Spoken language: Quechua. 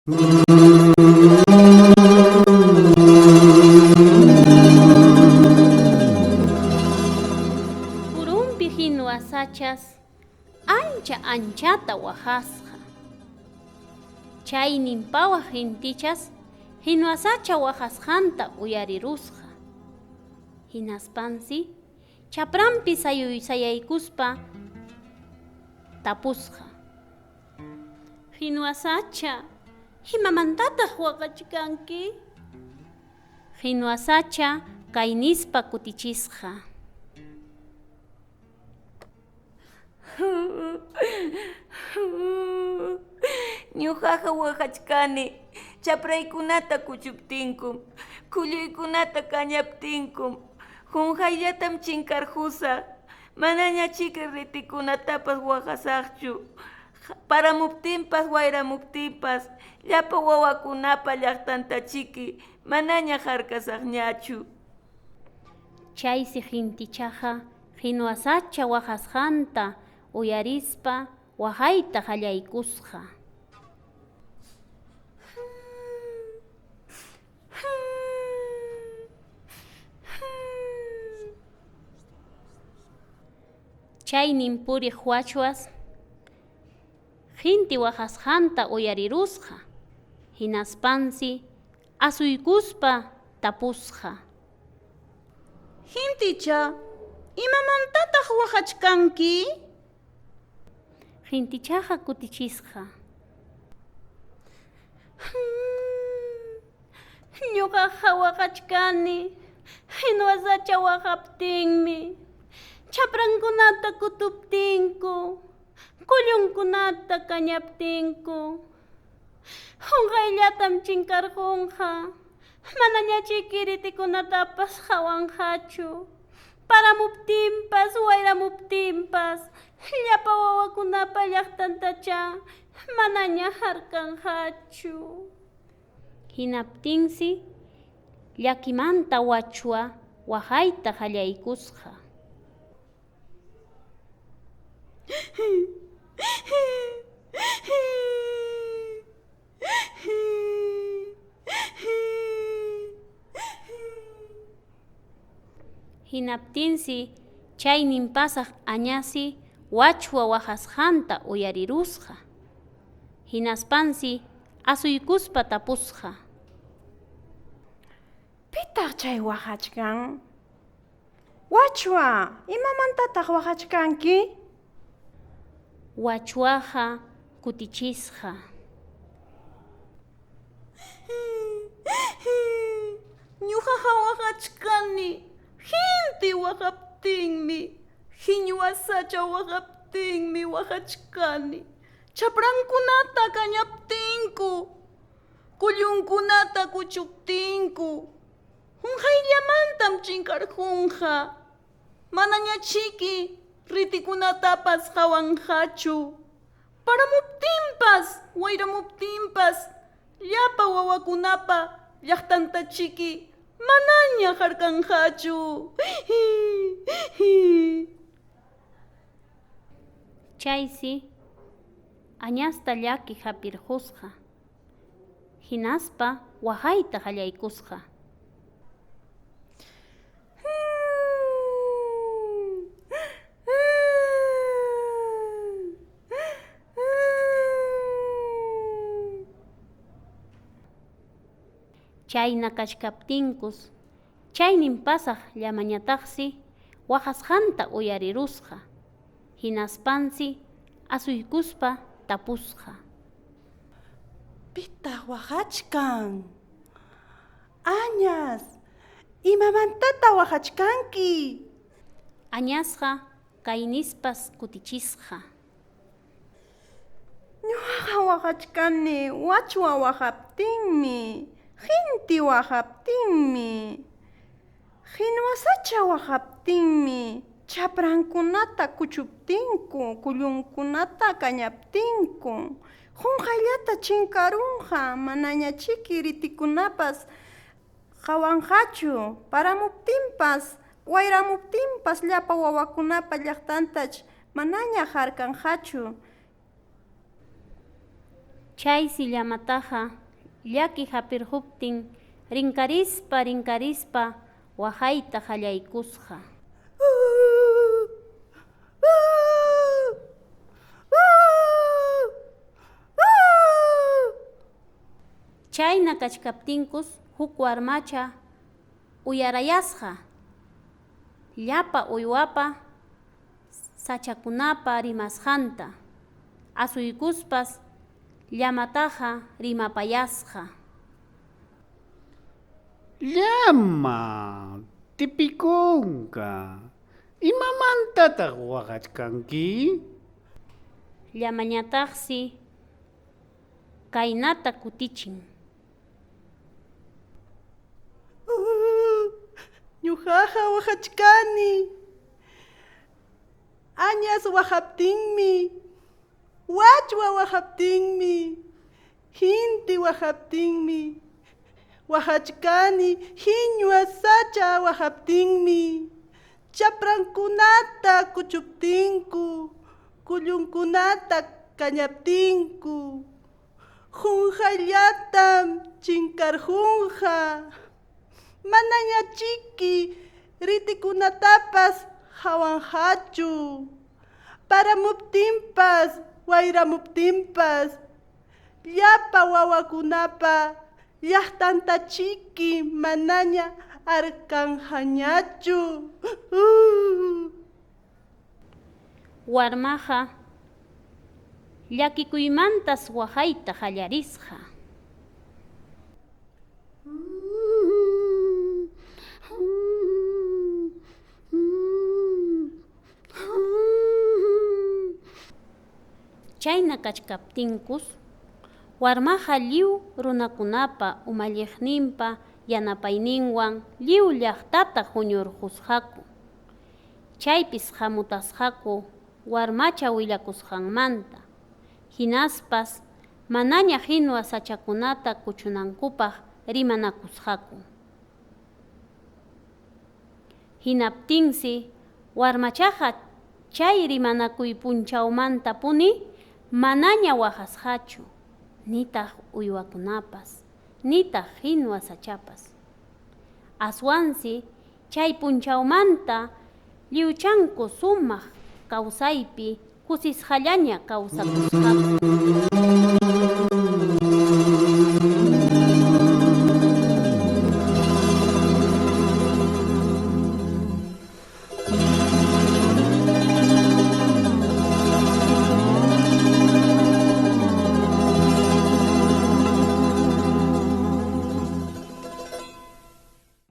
Purunpi hinwasachas anchata wahasqa. Chayninpawaq intichas hinwasacha wahasqanta uyarirusqa. Hinaspansi chaprampi sayaykuspa tapusqa. Hinwasacha, imamantataq waqachkanki? Hinwasacha kaynispa kutichisqa. Ñuqaqa waqachkani, chapraykunata kuchuptinkum, kulluykunata kañaptinkum, hunqayllatam chinkarqusa, manaña chiki ritikunatapas waqasaqchu, paramuptinpas wayramuptinpas, llapa wawakunapa llaqtanta chiki, manaña harkasaqñachu. Chaysi hintichaqa hinwasacha waqasqanta uyarispa waqayta qallaykusqa. Chaynin puriq wachwas hinti waqasqanta uyarirusqa. Hinaspansi asuykuspa tapusqa. Hinticha, imamantataq waqachkanki? Hintichaqa kutichisqa. Ñuqaqa waqachkani, hinwasacha waqaptinmi, chaprankunata kutuptinku, kullunkunata kañaptinku, hunqayllatam chinkarqunqa, manaña chiki ritikunatapas hawanqachu, paramuptinpas wayramuptinpas, llapa wawakunapa llaqtantacha manaña harkanqachu. Hinaptinsi llakimanta wachwa waqayta qallaykusqa. Hinaptinsi chaynin pasaq añasi wachwa waqasqanta uyarirusqa. Hinaspansi asuykuspa tapusqa. Pitaq chay waqachkan? Wachwa, imamantataq waqachkanki? Wachwaqa kutichisqa. Ñuqaqa waqachkani, hinti waqaptinmi, hinwasacha waqaptinmi waqachkani, chaprankunata kañaptinku, kullunkunata kuchuptinku, hunqayllamantam chinkarqunqa, manaña chiki ritikunatapas hawanqachu, paramuptinpas wayramuptinpas, llapa wawakunapa llaqtanta chiki manaña harkanqachu. Chaysi añasta llaki hapirqusqa. Hinaspa waqayta qallaykusqa. Chayna kachkaptinkus, chaynin pasaq llamañataqsi waqasqanta uyarirusqa. Hinaspansi asuykuspa tapusqa. Pitaq waqachkan? Añas, imamantata waqachkanki? Añasqa kaynispas kutichisqa. Ñuqaqa waqachkani wachwa waqaptinmi, hinti waqaptinmi, hinwasacha waqaptinmi, chaprankunata kuchuptinku, kullunkunata kañaptinku, hunqayllata chinkarunqa, manaña chiki ritikunapas hawanqachu, paramuptinpas wayramuptinpas llapa wawakunapa llaqtantach manaña harkanqachu. Chay sillamataqa llaki hapirhuptin rinkarispa wahayta qallaykusqa. Chayna kachkaptinkus huk warmacha uyarayasqa. Llapa uywapa sachakunapa rimasqanta asuykuspas llamataqa rimapayasqa. Llama tipikunka. Imamantataq waqachkanki? Llamañataqsi kaynata kutichin. Ñuqaqa waqachkani. Añas waqaptinmi, wachwa waqaptinmi, hinti waqaptinmi, waqachkani hiñwa sacha waqaptinmi, chaprankunata kuchuptinku, kullunkunata kañaptinku, junjallatam chinkarjunja. Manaña chiki ritikunatapas hawanhachu. Paramuptinpas, wayramuptinpas, llapa wawakunapa llaqtanta chiki manaña arkanjañachu. Warmaqa llakikuymantas wahayta qallarisqa. Chayna kachkaptinkus warmaqa lliw runakunapa umalliqninpa yanapayninwan lliw llaqtata huñurqusqaku. Chaypis hamutasqaku warmacha willakusqanmanta. Hinaspas manaña hinwa sachakunata kuchunankupaq rimanakusqaku. Hinaptinsi warmachaqa chay rimanakuy punchawmanta puni manaña waqasqachu, nitaq uywakunapas, nitaq hinwa sachapas. Aswansi chay punchawmanta lliwchanku sumaq kawsaypi kusisqallaña kawsakusqaku.